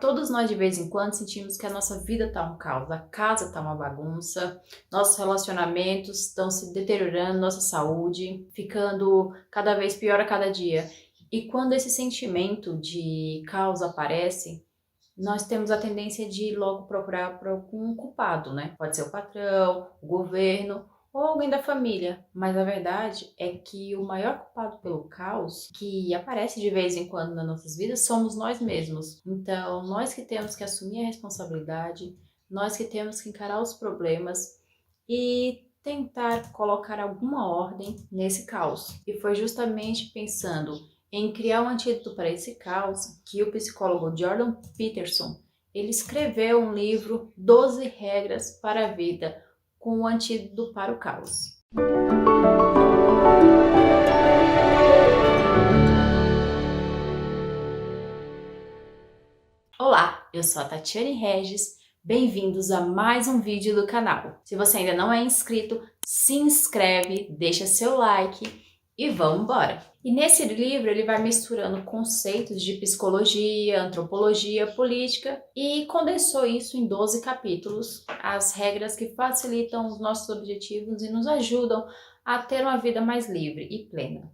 Todos nós de vez em quando sentimos que a nossa vida tá um caos, a casa tá uma bagunça, nossos relacionamentos estão se deteriorando, nossa saúde ficando cada vez pior a cada dia. E quando esse sentimento de caos aparece, nós temos a tendência de logo procurar por algum culpado, né? Pode ser o patrão, o governo ou alguém da família. Mas a verdade é que o maior culpado pelo caos que aparece de vez em quando nas nossas vidas somos nós mesmos. Então, nós que temos que assumir a responsabilidade, nós que temos que encarar os problemas e tentar colocar alguma ordem nesse caos. E foi justamente pensando em criar um antídoto para esse caos que o psicólogo Jordan Peterson ele escreveu um livro 12 regras para a vida com o antídoto para o caos. Olá, eu sou a Tatiane Regis, bem-vindos a mais um vídeo do canal. Se você ainda não é inscrito, se inscreve, deixa seu like e vamos embora! E nesse livro ele vai misturando conceitos de psicologia, antropologia, política e condensou isso em 12 capítulos, as regras que facilitam os nossos objetivos e nos ajudam a ter uma vida mais livre e plena.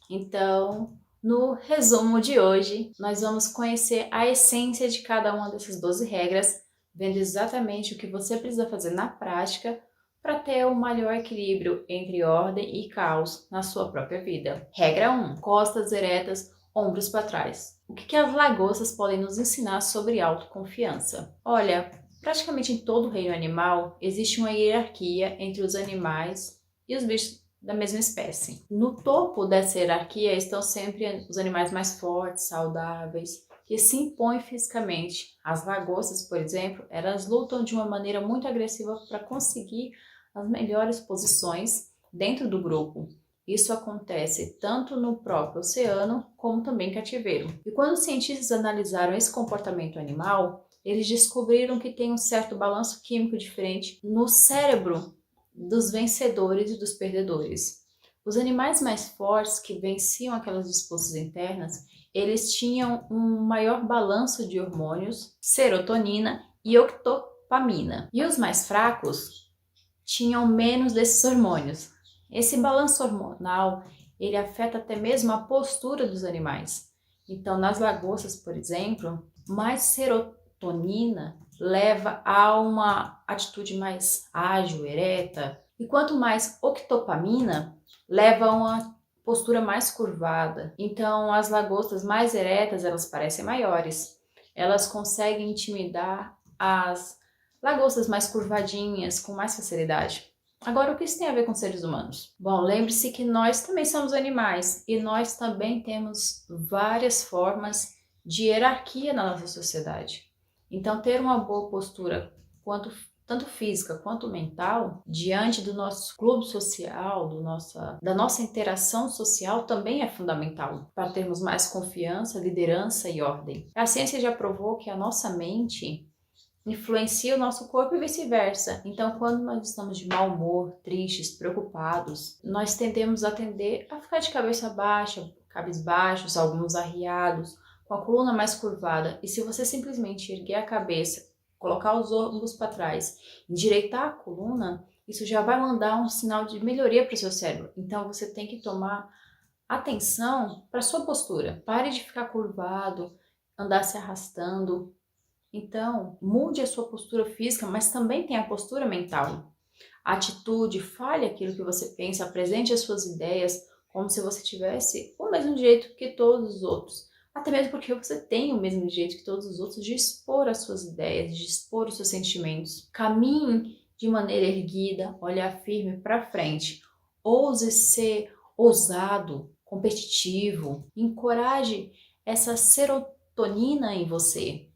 Então, no resumo de hoje, nós vamos conhecer a essência de cada uma dessas 12 regras, vendo exatamente o que você precisa fazer na prática para ter um maior equilíbrio entre ordem e caos na sua própria vida. Regra 1. Costas eretas, ombros para trás. O que as lagostas podem nos ensinar sobre autoconfiança? Olha, praticamente em todo o reino animal existe uma hierarquia entre os animais e os bichos da mesma espécie. No topo dessa hierarquia estão sempre os animais mais fortes, saudáveis, que se impõem fisicamente. As lagostas, por exemplo, elas lutam de uma maneira muito agressiva para conseguir as melhores posições dentro do grupo. Isso acontece tanto no próprio oceano como também em cativeiro. E quando os cientistas analisaram esse comportamento animal, eles descobriram que tem um certo balanço químico diferente no cérebro dos vencedores e dos perdedores. Os animais mais fortes que venciam aquelas disputas internas, eles tinham um maior balanço de hormônios, serotonina e octopamina. E os mais fracos tinham menos desses hormônios. Esse balanço hormonal, ele afeta até mesmo a postura dos animais. Então, nas lagostas, por exemplo, mais serotonina leva a uma atitude mais ágil, ereta, e quanto mais octopamina leva a uma postura mais curvada. Então, as lagostas mais eretas, elas parecem maiores. Elas conseguem intimidar as lagostas mais curvadinhas com mais facilidade. Agora, o que isso tem a ver com seres humanos? Bom, lembre-se que nós também somos animais e nós também temos várias formas de hierarquia na nossa sociedade. Então, ter uma boa postura, tanto física quanto mental, diante do nosso clube social, da nossa interação social, também é fundamental para termos mais confiança, liderança e ordem. A ciência já provou que a nossa mente influencia o nosso corpo e vice-versa. Então, quando nós estamos de mau humor, tristes, preocupados, nós tendemos a tender a ficar de cabeça baixa, cabisbaixos, alguns arriados, com a coluna mais curvada. E se você simplesmente erguer a cabeça, colocar os ombros para trás, endireitar a coluna, isso já vai mandar um sinal de melhoria para o seu cérebro. Então, você tem que tomar atenção para a sua postura. Pare de ficar curvado, andar se arrastando. Então, mude a sua postura física, mas também tem a postura mental. Atitude, fale aquilo que você pensa, apresente as suas ideias como se você tivesse o mesmo direito que todos os outros. Até mesmo porque você tem o mesmo direito que todos os outros de expor as suas ideias, de expor os seus sentimentos. Caminhe de maneira erguida, olhar firme para frente. Ouse ser ousado, competitivo. Encoraje essa serotonina em você.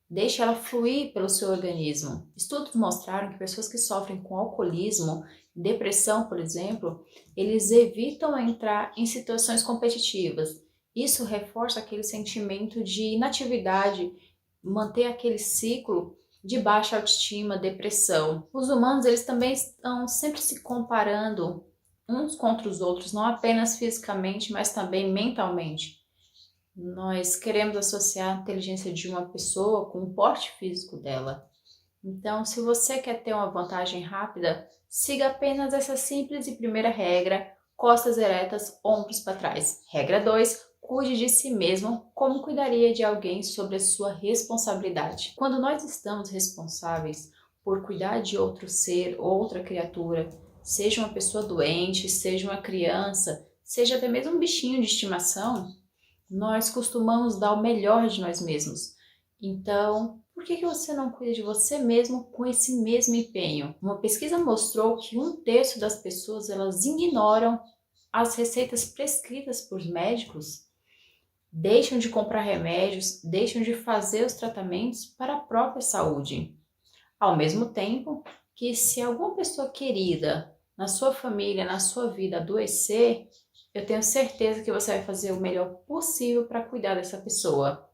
Deixe ela fluir pelo seu organismo. Estudos mostraram que pessoas que sofrem com alcoolismo, depressão, por exemplo, eles evitam entrar em situações competitivas. Isso reforça aquele sentimento de inatividade, manter aquele ciclo de baixa autoestima, depressão. Os humanos, eles também estão sempre se comparando uns contra os outros, não apenas fisicamente, mas também mentalmente. Nós queremos associar a inteligência de uma pessoa com o porte físico dela. Então, se você quer ter uma vantagem rápida, siga apenas essa simples e primeira regra: costas eretas, ombros para trás. Regra 2: cuide de si mesmo como cuidaria de alguém sobre a sua responsabilidade. Quando nós estamos responsáveis por cuidar de outro ser, outra criatura, seja uma pessoa doente, seja uma criança, seja até mesmo um bichinho de estimação, nós costumamos dar o melhor de nós mesmos. Então, por que você não cuida de você mesmo com esse mesmo empenho? Uma pesquisa mostrou que 1/3 das pessoas elas ignoram as receitas prescritas por médicos, deixam de comprar remédios, deixam de fazer os tratamentos para a própria saúde. Ao mesmo tempo que, se alguma pessoa querida na sua família, na sua vida adoecer, eu tenho certeza que você vai fazer o melhor possível para cuidar dessa pessoa.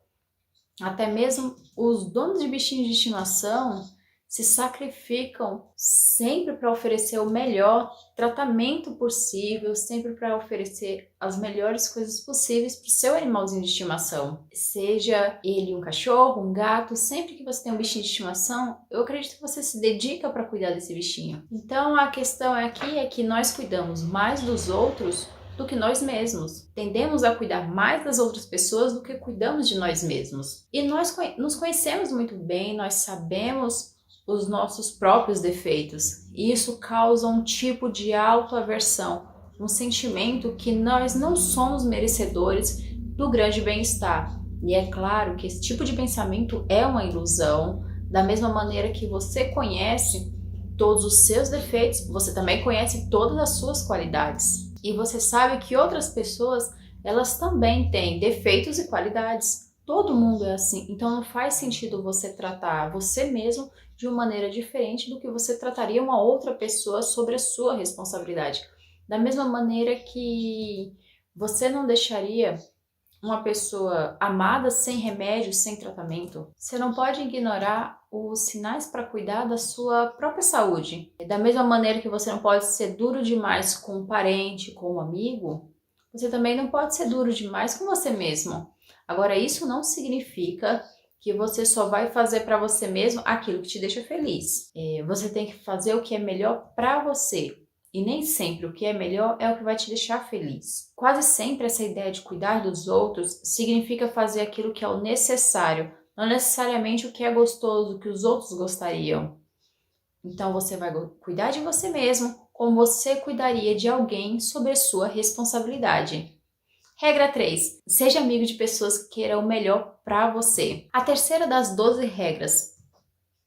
Até mesmo os donos de bichinhos de estimação se sacrificam sempre para oferecer o melhor tratamento possível, sempre para oferecer as melhores coisas possíveis para o seu animalzinho de estimação. Seja ele um cachorro, um gato, sempre que você tem um bichinho de estimação, eu acredito que você se dedica para cuidar desse bichinho. Então a questão aqui é que nós cuidamos mais dos outros do que nós mesmos. Tendemos a cuidar mais das outras pessoas do que cuidamos de nós mesmos. E nós nos conhecemos muito bem, nós sabemos os nossos próprios defeitos. E isso causa um tipo de autoaversão, um sentimento que nós não somos merecedores do grande bem-estar. E é claro que esse tipo de pensamento é uma ilusão. Da mesma maneira que você conhece todos os seus defeitos, você também conhece todas as suas qualidades. E você sabe que outras pessoas, elas também têm defeitos e qualidades. Todo mundo é assim. Então não faz sentido você tratar você mesmo de uma maneira diferente do que você trataria uma outra pessoa sobre a sua responsabilidade. Da mesma maneira que você não deixaria uma pessoa amada sem remédio, sem tratamento. Você não pode ignorar os sinais para cuidar da sua própria saúde. Da mesma maneira que você não pode ser duro demais com um parente, com um amigo, você também não pode ser duro demais com você mesmo. Agora, isso não significa que você só vai fazer para você mesmo aquilo que te deixa feliz. Você tem que fazer o que é melhor para você. E nem sempre o que é melhor é o que vai te deixar feliz. Quase sempre essa ideia de cuidar dos outros significa fazer aquilo que é o necessário, não necessariamente o que é gostoso, o que os outros gostariam. Então você vai cuidar de você mesmo, como você cuidaria de alguém sob a sua responsabilidade. Regra 3. Seja amigo de pessoas que queiram o melhor para você. A terceira das 12 regras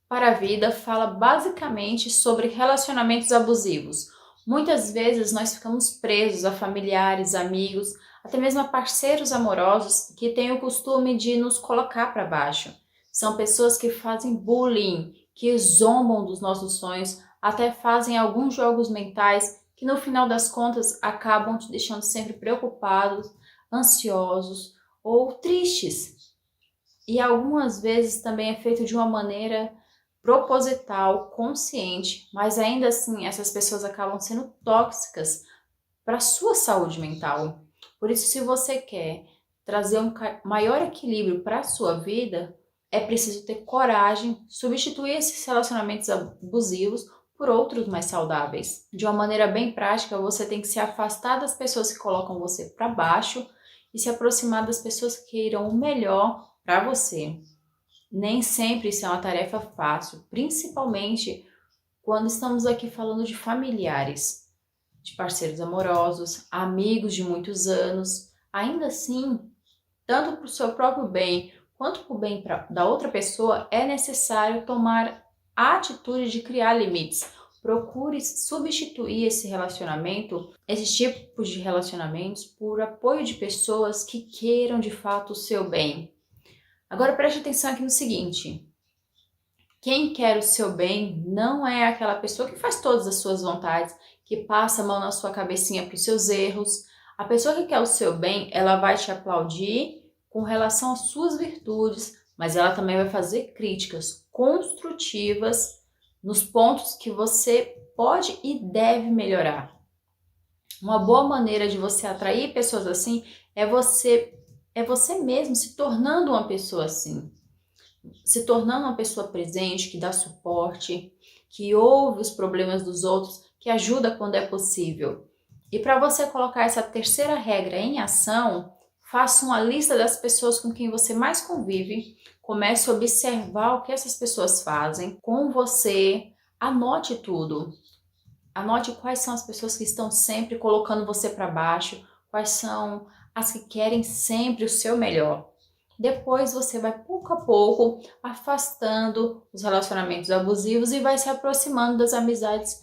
para a vida fala basicamente sobre relacionamentos abusivos. Muitas vezes nós ficamos presos a familiares, amigos, até mesmo a parceiros amorosos que têm o costume de nos colocar para baixo. São pessoas que fazem bullying, que zombam dos nossos sonhos, até fazem alguns jogos mentais que no final das contas acabam te deixando sempre preocupados, ansiosos ou tristes. E algumas vezes também é feito de uma maneira proposital, consciente, mas ainda assim essas pessoas acabam sendo tóxicas para a sua saúde mental. Por isso, se você quer trazer um maior equilíbrio para a sua vida, é preciso ter coragem, substituir esses relacionamentos abusivos por outros mais saudáveis. De uma maneira bem prática, você tem que se afastar das pessoas que colocam você para baixo e se aproximar das pessoas que queiram o melhor para você. Nem sempre isso é uma tarefa fácil, principalmente quando estamos aqui falando de familiares, de parceiros amorosos, amigos de muitos anos. Ainda assim, tanto para o seu próprio bem quanto para o bem da outra pessoa, é necessário tomar a atitude de criar limites. Procure substituir esse relacionamento, esses tipos de relacionamentos, por apoio de pessoas que queiram de fato o seu bem. Agora preste atenção aqui no seguinte: quem quer o seu bem não é aquela pessoa que faz todas as suas vontades, que passa a mão na sua cabecinha para os seus erros. A pessoa que quer o seu bem, ela vai te aplaudir com relação às suas virtudes, mas ela também vai fazer críticas construtivas nos pontos que você pode e deve melhorar. Uma boa maneira de você atrair pessoas assim é você é você mesmo se tornando uma pessoa assim. Se tornando uma pessoa presente, que dá suporte, que ouve os problemas dos outros, que ajuda quando é possível. E para você colocar essa terceira regra em ação, faça uma lista das pessoas com quem você mais convive, comece a observar o que essas pessoas fazem com você, anote tudo. Anote quais são as pessoas que estão sempre colocando você para baixo, quais são as que querem sempre o seu melhor. Depois você vai pouco a pouco afastando os relacionamentos abusivos e vai se aproximando das amizades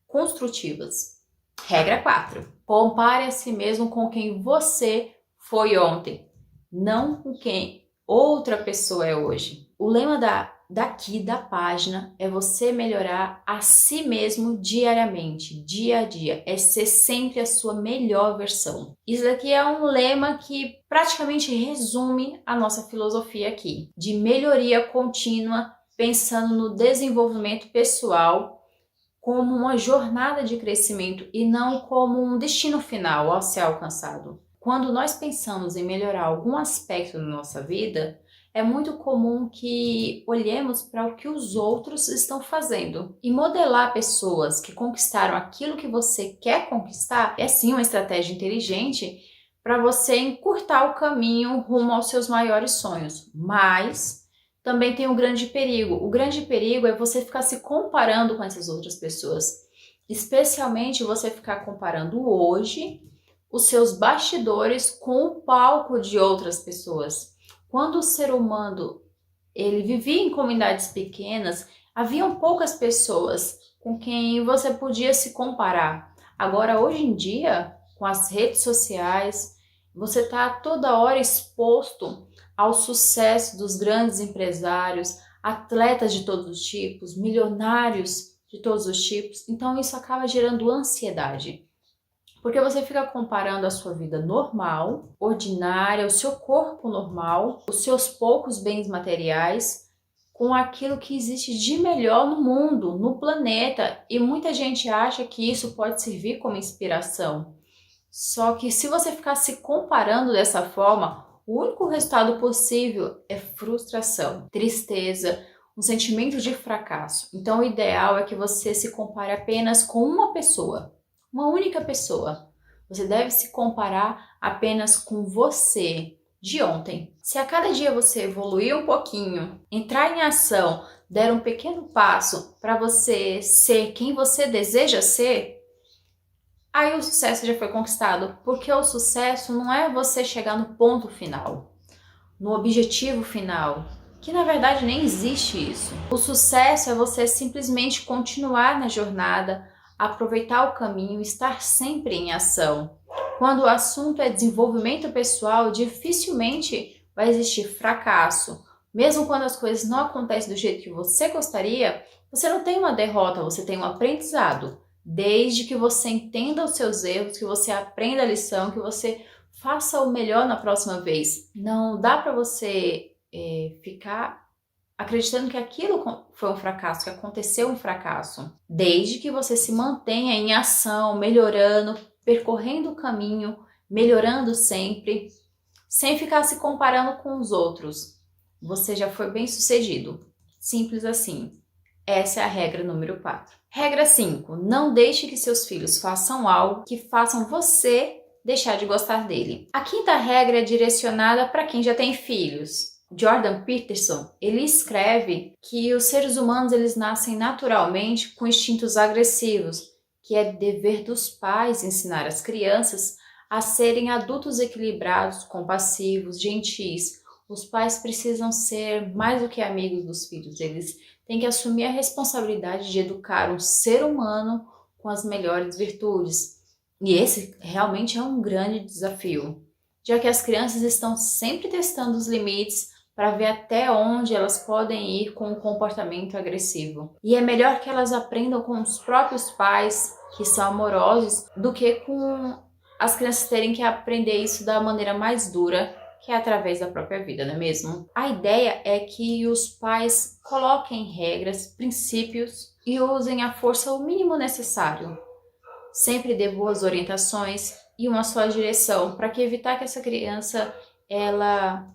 construtivas. Regra 4. Compare a si mesmo com quem você foi ontem, não com quem outra pessoa é hoje. O lema daqui da página é você melhorar a si mesmo diariamente, dia a dia, é ser sempre a sua melhor versão. Isso daqui é um lema que praticamente resume a nossa filosofia aqui, de melhoria contínua, pensando no desenvolvimento pessoal como uma jornada de crescimento e não como um destino final a ser alcançado. Quando nós pensamos em melhorar algum aspecto da nossa vida, é muito comum que olhemos para o que os outros estão fazendo. E modelar pessoas que conquistaram aquilo que você quer conquistar é sim uma estratégia inteligente para você encurtar o caminho rumo aos seus maiores sonhos. Mas também tem um grande perigo. O grande perigo é você ficar se comparando com essas outras pessoas. Especialmente você ficar comparando hoje os seus bastidores com o palco de outras pessoas. Quando o ser humano ele vivia em comunidades pequenas, haviam poucas pessoas com quem você podia se comparar. Agora, hoje em dia, com as redes sociais, você está toda hora exposto ao sucesso dos grandes empresários, atletas de todos os tipos, milionários de todos os tipos. Então isso acaba gerando ansiedade. Porque você fica comparando a sua vida normal, ordinária, o seu corpo normal, os seus poucos bens materiais, com aquilo que existe de melhor no mundo, no planeta. E muita gente acha que isso pode servir como inspiração. Só que se você ficar se comparando dessa forma, o único resultado possível é frustração, tristeza, um sentimento de fracasso. Então o ideal é que você se compare apenas com uma pessoa, uma única pessoa. Você deve se comparar apenas com você de ontem. Se a cada dia você evoluir um pouquinho, entrar em ação, der um pequeno passo para você ser quem você deseja ser, aí o sucesso já foi conquistado, porque o sucesso não é você chegar no ponto final, no objetivo final, que na verdade nem existe isso. O sucesso é você simplesmente continuar na jornada, aproveitar o caminho, estar sempre em ação. Quando o assunto é desenvolvimento pessoal, dificilmente vai existir fracasso. Mesmo quando as coisas não acontecem do jeito que você gostaria, você não tem uma derrota, você tem um aprendizado. Desde que você entenda os seus erros, que você aprenda a lição, que você faça o melhor na próxima vez. Não dá para você ficar acreditando que aquilo foi um fracasso, que aconteceu um fracasso. Desde que você se mantenha em ação, melhorando, percorrendo o caminho, melhorando sempre, sem ficar se comparando com os outros. Você já foi bem sucedido. Simples assim. Essa é a regra número 4. Regra 5. Não deixe que seus filhos façam algo que façam você deixar de gostar dele. A quinta regra é direcionada para quem já tem filhos. Jordan Peterson, ele escreve que os seres humanos eles nascem naturalmente com instintos agressivos, que é dever dos pais ensinar as crianças a serem adultos equilibrados, compassivos, gentis. Os pais precisam ser mais do que amigos dos filhos, eles têm que assumir a responsabilidade de educar um ser humano com as melhores virtudes. E esse realmente é um grande desafio, já que as crianças estão sempre testando os limites para ver até onde elas podem ir com o comportamento agressivo. E é melhor que elas aprendam com os próprios pais, que são amorosos, do que com as crianças terem que aprender isso da maneira mais dura, que é através da própria vida, não é mesmo? A ideia é que os pais coloquem regras, princípios e usem a força o mínimo necessário. Sempre dê boas orientações e uma só direção para que evitar que essa criança ela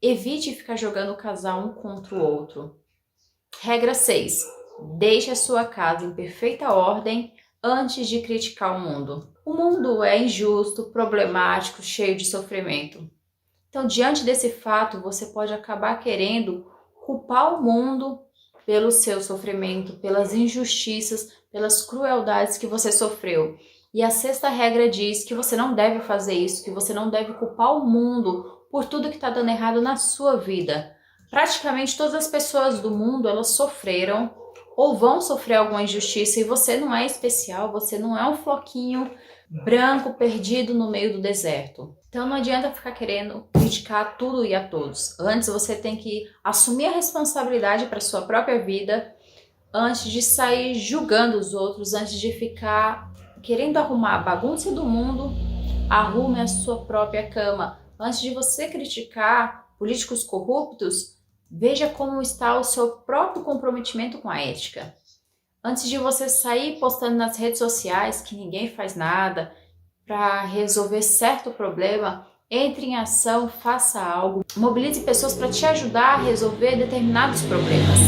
evite ficar jogando o casal um contra o outro. Regra 6. Deixe a sua casa em perfeita ordem antes de criticar o mundo. O mundo é injusto, problemático, cheio de sofrimento. Então, diante desse fato, você pode acabar querendo culpar o mundo pelo seu sofrimento, pelas injustiças, pelas crueldades que você sofreu. E a 6ª regra diz que você não deve fazer isso, que você não deve culpar o mundo por tudo que está dando errado na sua vida. Praticamente todas as pessoas do mundo, elas sofreram ou vão sofrer alguma injustiça e você não é especial, você não é um floquinho branco perdido no meio do deserto. Então não adianta ficar querendo criticar tudo e a todos. Antes você tem que assumir a responsabilidade para sua própria vida, antes de sair julgando os outros, antes de ficar querendo arrumar a bagunça do mundo, arrume a sua própria cama. Antes de você criticar políticos corruptos, veja como está o seu próprio comprometimento com a ética. Antes de você sair postando nas redes sociais que ninguém faz nada para resolver certo problema, entre em ação, faça algo, mobilize pessoas para te ajudar a resolver determinados problemas.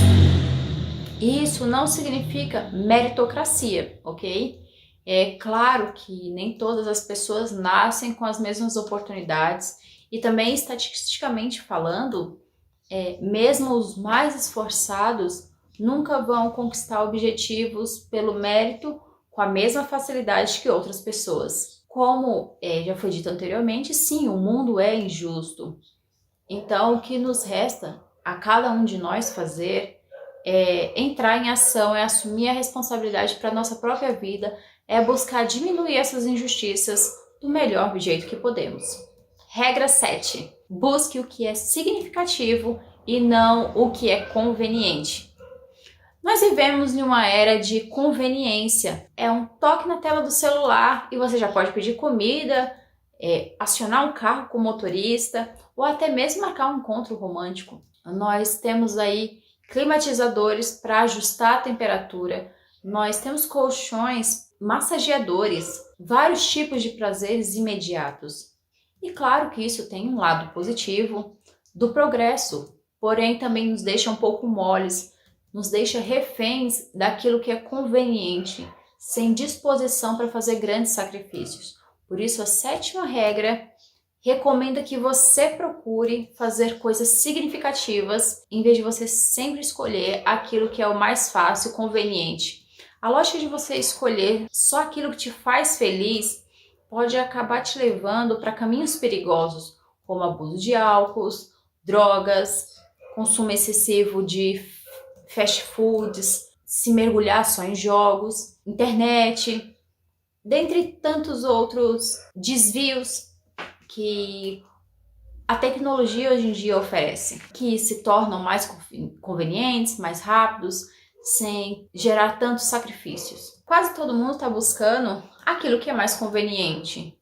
Isso não significa meritocracia, ok? É claro que nem todas as pessoas nascem com as mesmas oportunidades e também, estatisticamente falando, mesmo os mais esforçados nunca vão conquistar objetivos pelo mérito com a mesma facilidade que outras pessoas. Como já foi dito anteriormente, sim, o mundo é injusto. Então, o que nos resta a cada um de nós fazer é entrar em ação, é assumir a responsabilidade para a nossa própria vida, é buscar diminuir essas injustiças do melhor jeito que podemos. Regra 7. Busque o que é significativo e não o que é conveniente. Nós vivemos em uma era de conveniência. É um toque na tela do celular e você já pode pedir comida, acionar um carro com motorista ou até mesmo marcar um encontro romântico. Nós temos aí climatizadores para ajustar a temperatura. Nós temos colchões massageadores, vários tipos de prazeres imediatos. E claro que isso tem um lado positivo do progresso, porém também nos deixa um pouco moles, nos deixa reféns daquilo que é conveniente, sem disposição para fazer grandes sacrifícios. Por isso, a 7ª regra recomenda que você procure fazer coisas significativas, em vez de você sempre escolher aquilo que é o mais fácil e conveniente. A lógica de você escolher só aquilo que te faz feliz pode acabar te levando para caminhos perigosos, como abuso de álcool, drogas, consumo excessivo de fast foods, se mergulhar só em jogos, internet, dentre tantos outros desvios que a tecnologia hoje em dia oferece, que se tornam mais convenientes, mais rápidos, sem gerar tantos sacrifícios. Quase todo mundo está buscando aquilo que é mais conveniente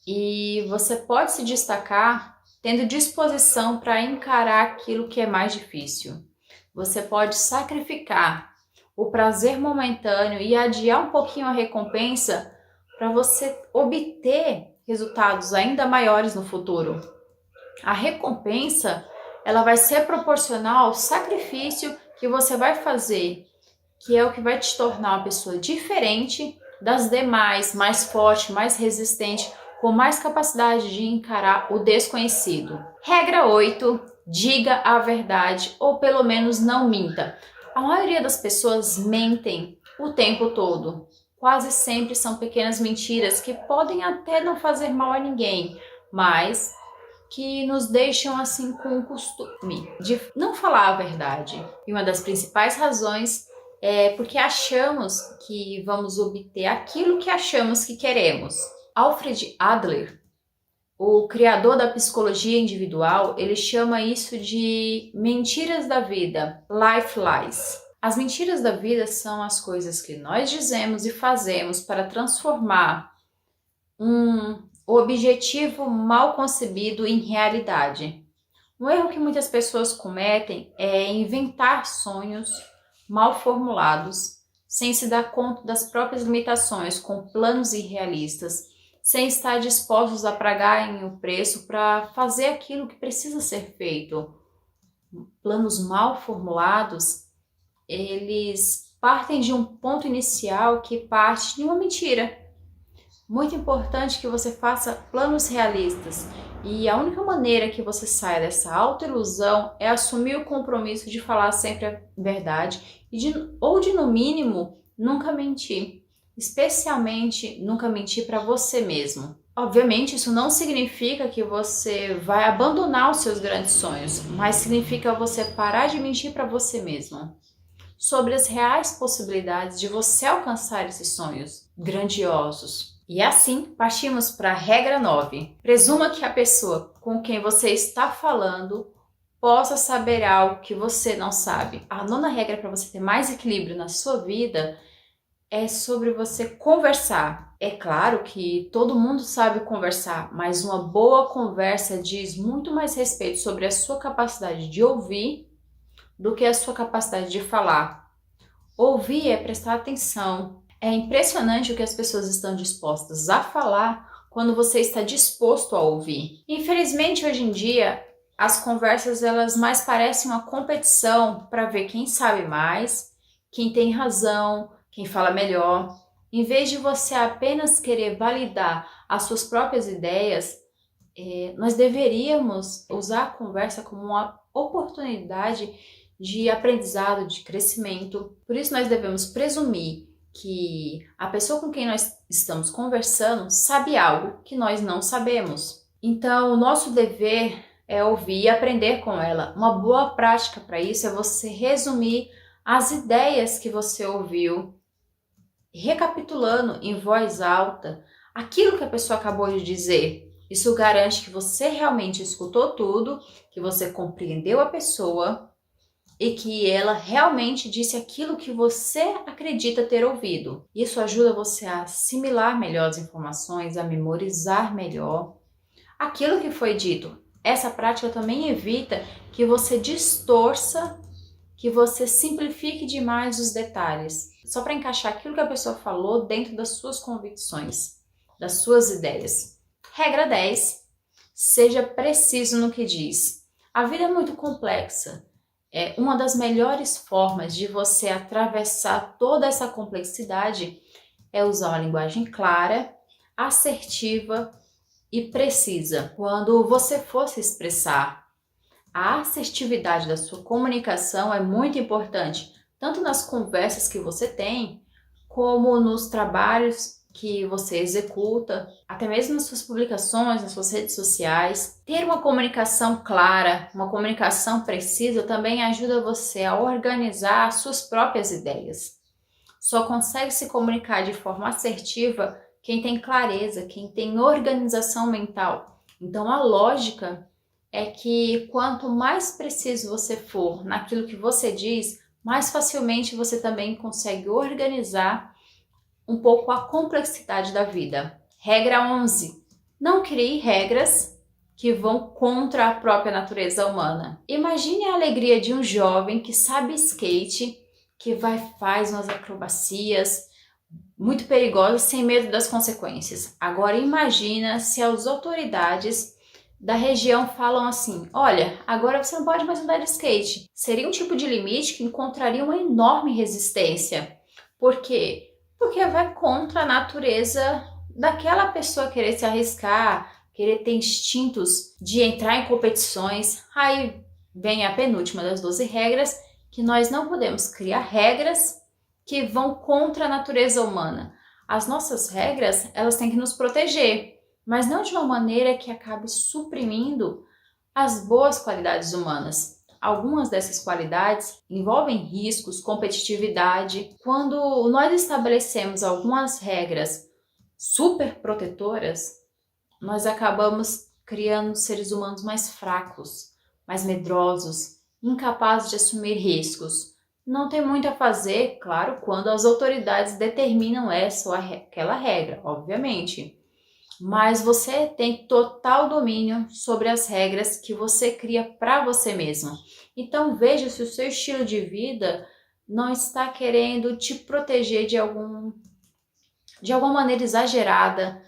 e você pode se destacar tendo disposição para encarar aquilo que é mais difícil. Você pode sacrificar o prazer momentâneo e adiar um pouquinho a recompensa para você obter resultados ainda maiores no futuro. A recompensa, ela vai ser proporcional ao sacrifício que você vai fazer, que é o que vai te tornar uma pessoa diferente das demais, mais forte, mais resistente, com mais capacidade de encarar o desconhecido. Regra 8. Diga a verdade ou pelo menos não minta. A maioria das pessoas mentem o tempo todo. Quase sempre são pequenas mentiras que podem até não fazer mal a ninguém, mas que nos deixam assim com o costume de não falar a verdade. E uma das principais razões é porque achamos que vamos obter aquilo que achamos que queremos. Alfred Adler, o criador da psicologia individual, ele chama isso de mentiras da vida, life lies. As mentiras da vida são as coisas que nós dizemos e fazemos para transformar um objetivo mal concebido em realidade. Um erro que muitas pessoas cometem é inventar sonhos mal formulados, sem se dar conta das próprias limitações, com planos irrealistas. sem estar dispostos a pagar o preço para fazer aquilo que precisa ser feito. Planos mal formulados, eles partem de um ponto inicial que parte de uma mentira. Muito importante que você faça planos realistas. E a única maneira que você saia dessa autoilusão é assumir o compromisso de falar sempre a verdade ou de, no mínimo, nunca mentir. Especialmente, nunca mentir para você mesmo. Obviamente, isso não significa que você vai abandonar os seus grandes sonhos, mas significa você parar de mentir para você mesmo sobre as reais possibilidades de você alcançar esses sonhos grandiosos. E assim, partimos para a regra 9. Presuma que a pessoa com quem você está falando possa saber algo que você não sabe. A nona regra para você ter mais equilíbrio na sua vida é sobre você conversar. É claro que todo mundo sabe conversar, mas uma boa conversa diz muito mais respeito sobre a sua capacidade de ouvir do que a sua capacidade de falar. Ouvir é prestar atenção. É impressionante o que as pessoas estão dispostas a falar quando você está disposto a ouvir. Infelizmente, hoje em dia, as conversas elas mais parecem uma competição para ver quem sabe mais, quem tem razão, quem fala melhor. Em vez de você apenas querer validar as suas próprias ideias, nós deveríamos usar a conversa como uma oportunidade de aprendizado, de crescimento. Por isso nós devemos presumir que a pessoa com quem nós estamos conversando sabe algo que nós não sabemos. Então, o nosso dever é ouvir e aprender com ela. Uma boa prática para isso é você resumir as ideias que você ouviu, recapitulando em voz alta aquilo que a pessoa acabou de dizer. Isso garante que você realmente escutou tudo, que você compreendeu a pessoa e que ela realmente disse aquilo que você acredita ter ouvido. Isso ajuda você a assimilar melhor as informações, a memorizar melhor aquilo que foi dito. Essa prática também evita que você distorça, que você simplifique demais os detalhes, só para encaixar aquilo que a pessoa falou dentro das suas convicções, das suas ideias. Regra 10. Seja preciso no que diz. A vida é muito complexa. Uma das melhores formas de você atravessar toda essa complexidade é usar uma linguagem clara, assertiva e precisa. Quando você for se expressar, a assertividade da sua comunicação é muito importante, tanto nas conversas que você tem, como nos trabalhos que você executa, até mesmo nas suas publicações, nas suas redes sociais. Ter uma comunicação clara, uma comunicação precisa também ajuda você a organizar as suas próprias ideias. Só consegue se comunicar de forma assertiva quem tem clareza, quem tem organização mental. Então a lógica é que quanto mais preciso você for naquilo que você diz, mais facilmente você também consegue organizar um pouco a complexidade da vida. Regra 11. Não crie regras que vão contra a própria natureza humana. Imagine a alegria de um jovem que sabe skate, que faz umas acrobacias muito perigosas sem medo das consequências. Agora imagina se as autoridades da região falam assim: olha, agora você não pode mais andar de skate. Seria um tipo de limite que encontraria uma enorme resistência. Por quê? Porque vai contra a natureza daquela pessoa querer se arriscar, querer ter instintos de entrar em competições. Aí vem a penúltima das 12 regras, que nós não podemos criar regras que vão contra a natureza humana. As nossas regras, elas têm que nos proteger, mas não de uma maneira que acabe suprimindo as boas qualidades humanas. Algumas dessas qualidades envolvem riscos, competitividade. Quando nós estabelecemos algumas regras super protetoras, nós acabamos criando seres humanos mais fracos, mais medrosos, incapazes de assumir riscos. Não tem muito a fazer, claro, quando as autoridades determinam essa ou aquela regra, obviamente. Mas você tem total domínio sobre as regras que você cria para você mesmo. Então veja se o seu estilo de vida não está querendo te proteger de alguma maneira exagerada,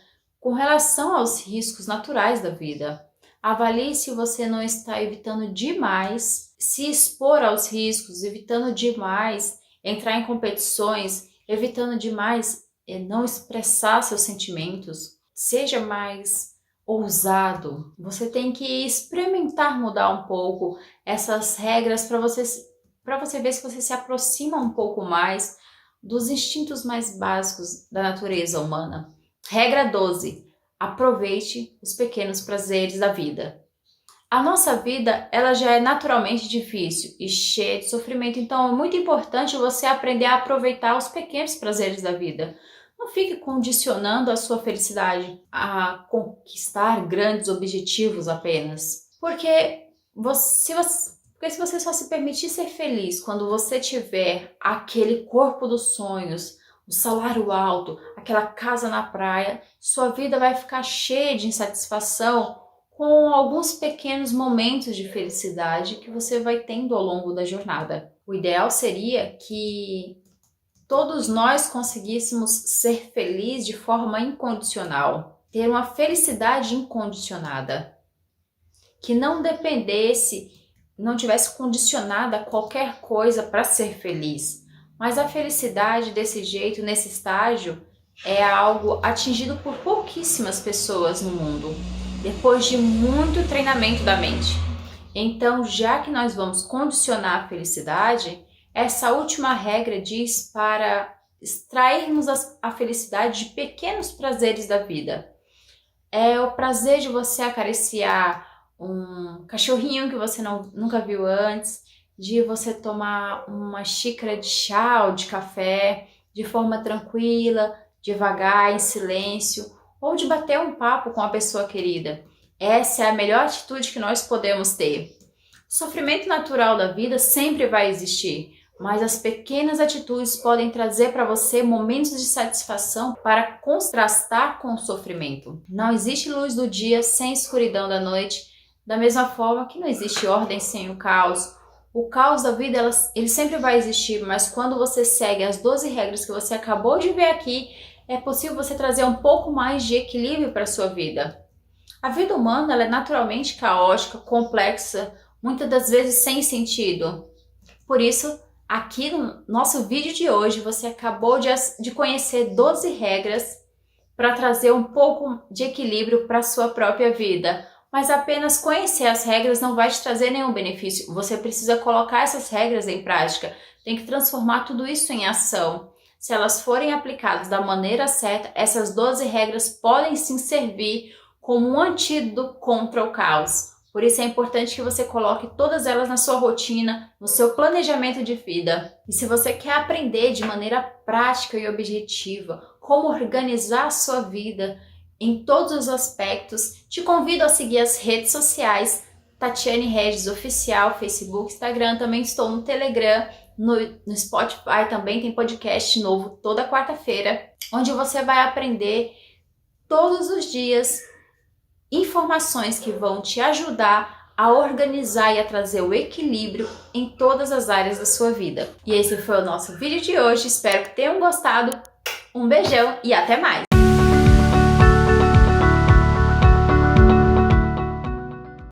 Com relação aos riscos naturais da vida, avalie se você não está evitando demais se expor aos riscos, evitando demais entrar em competições, evitando demais não expressar seus sentimentos. Seja mais ousado. Você tem que experimentar mudar um pouco essas regras para você ver se você se aproxima um pouco mais dos instintos mais básicos da natureza humana. Regra 12. Aproveite os pequenos prazeres da vida. A nossa vida, ela já é naturalmente difícil e cheia de sofrimento, então é muito importante você aprender a aproveitar os pequenos prazeres da vida. Não fique condicionando a sua felicidade a conquistar grandes objetivos apenas. Porque se você só se permitir ser feliz quando você tiver aquele corpo dos sonhos, o salário alto, aquela casa na praia, sua vida vai ficar cheia de insatisfação com alguns pequenos momentos de felicidade que você vai tendo ao longo da jornada. O ideal seria que todos nós conseguíssemos ser felizes de forma incondicional, ter uma felicidade incondicionada, que não dependesse, não tivesse condicionada a qualquer coisa para ser feliz. Mas a felicidade desse jeito, nesse estágio, é algo atingido por pouquíssimas pessoas no mundo, depois de muito treinamento da mente. Então, já que nós vamos condicionar a felicidade, essa última regra diz para extrairmos a felicidade de pequenos prazeres da vida. É o prazer de você acariciar um cachorrinho que você nunca viu antes, de você tomar uma xícara de chá ou de café de forma tranquila, devagar, em silêncio, ou de bater um papo com a pessoa querida. Essa é a melhor atitude que nós podemos ter. O sofrimento natural da vida sempre vai existir, mas as pequenas atitudes podem trazer para você momentos de satisfação para contrastar com o sofrimento. Não existe luz do dia sem escuridão da noite, da mesma forma que não existe ordem sem o caos. O caos da vida, ele sempre vai existir, mas quando você segue as 12 regras que você acabou de ver aqui, é possível você trazer um pouco mais de equilíbrio para a sua vida. A vida humana ela é naturalmente caótica, complexa, muitas das vezes sem sentido. Por isso, aqui no nosso vídeo de hoje, você acabou de conhecer 12 regras para trazer um pouco de equilíbrio para a sua própria vida. Mas apenas conhecer as regras não vai te trazer nenhum benefício. Você precisa colocar essas regras em prática. Tem que transformar tudo isso em ação. Se elas forem aplicadas da maneira certa, essas 12 regras podem sim servir como um antídoto contra o caos. Por isso é importante que você coloque todas elas na sua rotina, no seu planejamento de vida. E se você quer aprender de maneira prática e objetiva como organizar a sua vida em todos os aspectos, te convido a seguir as redes sociais, Tatiane Regis Oficial, Facebook, Instagram, também estou no Telegram, no Spotify também tem podcast novo toda quarta-feira, onde você vai aprender todos os dias informações que vão te ajudar a organizar e a trazer o equilíbrio em todas as áreas da sua vida. E esse foi o nosso vídeo de hoje, espero que tenham gostado, um beijão e até mais!